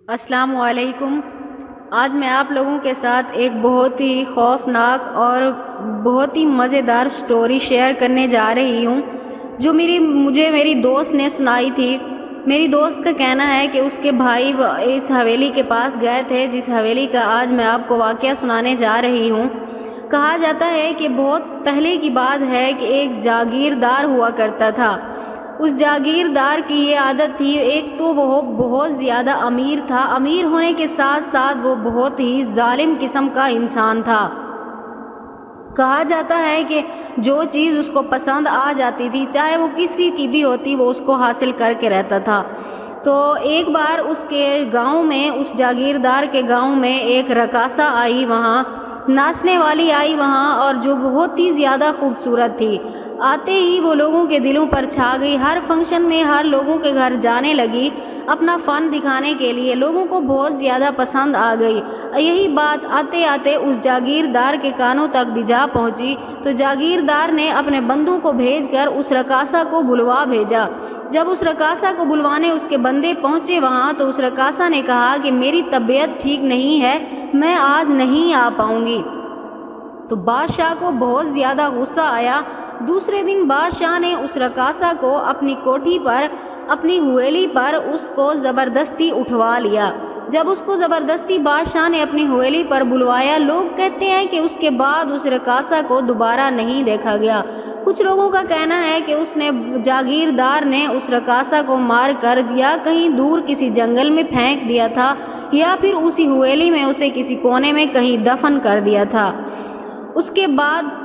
السلام علیکم۔ آج میں آپ لوگوں کے ساتھ ایک بہت ہی خوفناک اور بہت ہی مزیدار سٹوری شیئر کرنے جا رہی ہوں جو مجھے میری دوست نے سنائی تھی۔ میری دوست کا کہنا ہے کہ اس کے بھائی اس حویلی کے پاس گئے تھے جس حویلی کا آج میں آپ کو واقعہ سنانے جا رہی ہوں۔ کہا جاتا ہے کہ بہت پہلے کی بات ہے کہ ایک جاگیردار ہوا کرتا تھا۔ اس جاگیردار کی یہ عادت تھی، ایک تو وہ بہت زیادہ امیر تھا، امیر ہونے کے ساتھ ساتھ وہ بہت ہی ظالم قسم کا انسان تھا۔ کہا جاتا ہے کہ جو چیز اس کو پسند آ جاتی تھی چاہے وہ کسی کی بھی ہوتی وہ اس کو حاصل کر کے رہتا تھا۔ تو ایک بار اس کے گاؤں میں، اس جاگیردار کے گاؤں میں ایک رقاصہ آئی، وہاں ناچنے والی آئی وہاں، اور جو بہت ہی زیادہ خوبصورت تھی۔ آتے ہی وہ لوگوں کے دلوں پر چھا گئی، ہر فنکشن میں ہر لوگوں کے گھر جانے لگی اپنا فن دکھانے کے لیے، لوگوں کو بہت زیادہ پسند آ گئی۔ یہی بات آتے آتے اس جاگیردار کے کانوں تک بھی جا پہنچی، تو جاگیردار نے اپنے بندوں کو بھیج کر اس رقاصہ کو بلوا بھیجا۔ جب اس رقاصہ کو بلوانے اس کے بندے پہنچے وہاں تو اس رقاصہ نے کہا کہ میری طبیعت ٹھیک نہیں ہے، میں آج نہیں آ پاؤں گی۔ تو بادشاہ کو بہت زیادہ غصہ آیا۔ دوسرے دن بادشاہ نے اس رقاصہ کو اپنی کوٹھی پر، اپنی حویلی پر اس کو زبردستی اٹھوا لیا۔ جب اس کو زبردستی بادشاہ نے اپنی حویلی پر بلوایا، لوگ کہتے ہیں کہ اس کے بعد اس رقاصہ کو دوبارہ نہیں دیکھا گیا۔ کچھ لوگوں کا کہنا ہے کہ جاگیردار نے اس رقاصہ کو مار کر یا کہیں دور کسی جنگل میں پھینک دیا تھا، یا پھر اسی حویلی میں اسے کسی کونے میں کہیں دفن کر دیا تھا۔ اس کے بعد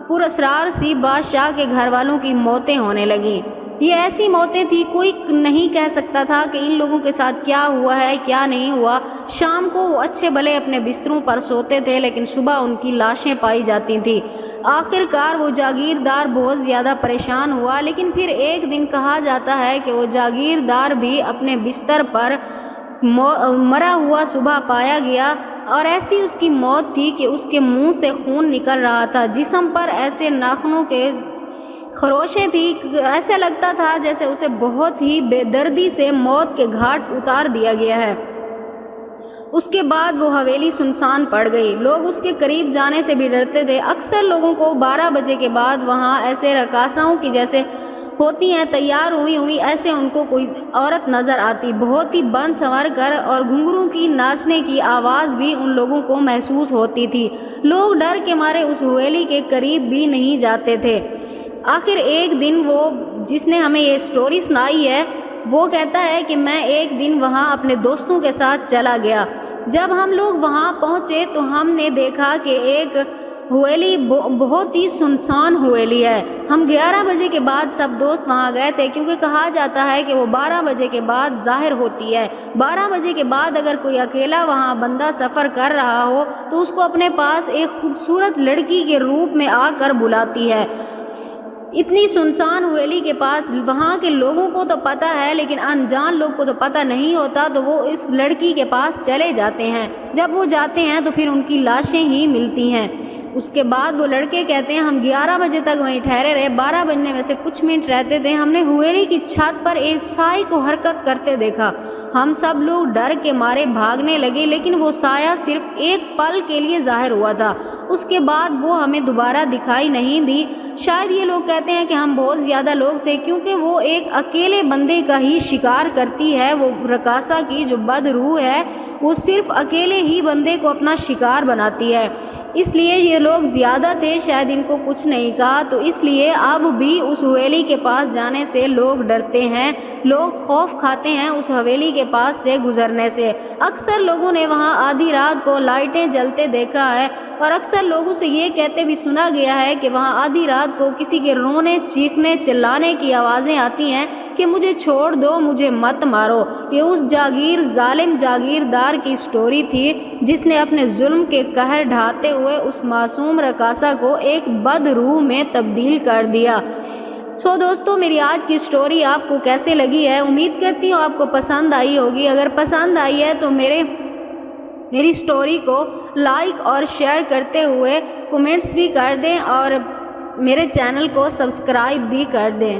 پراسرار سی بادشاہ کے گھر والوں کی موتیں ہونے لگیں۔ یہ ایسی موتیں تھیں کوئی نہیں کہہ سکتا تھا کہ ان لوگوں کے ساتھ کیا ہوا ہے کیا نہیں ہوا۔ شام کو وہ اچھے بھلے اپنے بستروں پر سوتے تھے لیکن صبح ان کی لاشیں پائی جاتی تھیں۔ آخر کار وہ جاگیردار بہت زیادہ پریشان ہوا، لیکن پھر ایک دن کہا جاتا ہے کہ وہ جاگیردار بھی اپنے بستر پر مرا ہوا صبح پایا گیا، اور ایسی اس کی موت تھی کہ اس کے منہ سے خون نکل رہا تھا، جسم پر ایسے ناخنوں کے خروشیں تھی، ایسا لگتا تھا جیسے اسے بہت ہی بے دردی سے موت کے گھاٹ اتار دیا گیا ہے۔ اس کے بعد وہ حویلی سنسان پڑ گئی، لوگ اس کے قریب جانے سے بھی ڈرتے تھے۔ اکثر لوگوں کو 12 بجے کے بعد وہاں ایسے رقاصاؤں کی جیسے ہوتی ہیں تیار ہوئی ایسے ان کو کوئی عورت نظر آتی، بہت ہی بن سنور کر، اور گھنگروں کی ناچنے کی آواز بھی ان لوگوں کو محسوس ہوتی تھی۔ لوگ ڈر کے مارے اس حویلی کے قریب بھی نہیں جاتے تھے۔ آخر ایک دن وہ جس نے ہمیں یہ سٹوری سنائی ہے وہ کہتا ہے کہ میں ایک دن وہاں اپنے دوستوں کے ساتھ چلا گیا۔ جب ہم لوگ وہاں پہنچے تو ہم نے دیکھا کہ ایک حویلی بہت ہی سنسان حویلی ہے۔ ہم 11 بجے کے بعد سب دوست وہاں گئے تھے، کیونکہ کہا جاتا ہے کہ وہ 12 بجے کے بعد ظاہر ہوتی ہے۔ 12 بجے کے بعد اگر کوئی اکیلا وہاں بندہ سفر کر رہا ہو تو اس کو اپنے پاس ایک خوبصورت لڑکی کے روپ میں آ کر بلاتی ہے۔ اتنی سنسان حویلی کے پاس وہاں کے لوگوں کو تو پتہ ہے لیکن انجان لوگ کو تو پتہ نہیں ہوتا، تو وہ اس لڑکی کے پاس چلے جاتے ہیں۔ جب وہ جاتے ہیں تو پھر ان کی لاشیں ہی ملتی ہیں۔ اس کے بعد وہ لڑکے کہتے ہیں ہم 11 بجے تک وہیں ٹھہرے رہے، 12 بجنے میں سے کچھ منٹ رہتے تھے، ہم نے حویلی کی چھت پر ایک سائے کو حرکت کرتے دیکھا۔ ہم سب لوگ ڈر کے مارے بھاگنے لگے، لیکن وہ سایہ صرف ایک پل کے لیے ظاہر ہوا تھا، اس کے بعد وہ ہمیں دوبارہ دکھائی نہیں دی۔ شاید یہ لوگ کہتے ہیں کہ ہم بہت زیادہ لوگ تھے، کیونکہ وہ ایک اکیلے بندے کا ہی شکار کرتی ہے۔ وہ رقاصہ کی جو بد روح ہے وہ صرف اکیلے ہی بندے کو اپنا شکار بناتی ہے، اس لیے یہ لوگ زیادہ تھے، شاید ان کو کچھ نہیں کہا، تو اس لیے اب بھی اس حویلی کے پاس جانے سے لوگ ڈرتے ہیں، لوگ خوف کھاتے ہیں اس حویلی کے پاس سے گزرنے سے۔ اکثر لوگوں نے وہاں آدھی رات کو لائٹیں جلتے دیکھا ہے، اور اکثر لوگوں سے یہ کہتے بھی سنا گیا ہے کہ وہاں آدھی رات کو کسی کے رونے، چیخنے، چلانے کی آوازیں آتی ہیں کہ مجھے چھوڑ دو، مجھے مت مارو۔ یہ اس ظالم جاگیردار کی سٹوری تھی جس نے اپنے ظلم کے قہر ڈھاتے ہوئے اس معصوم رقاصہ کو ایک بد روح میں تبدیل کر دیا۔ دوستو، میری آج کی سٹوری آپ کو کیسے لگی ہے؟ امید کرتی ہوں آپ کو پسند آئی ہوگی۔ اگر پسند آئی ہے تو میری سٹوری کو لائک اور شیئر کرتے ہوئے کمنٹس بھی کر دیں، اور میرے چینل کو سبسکرائب بھی کر دیں۔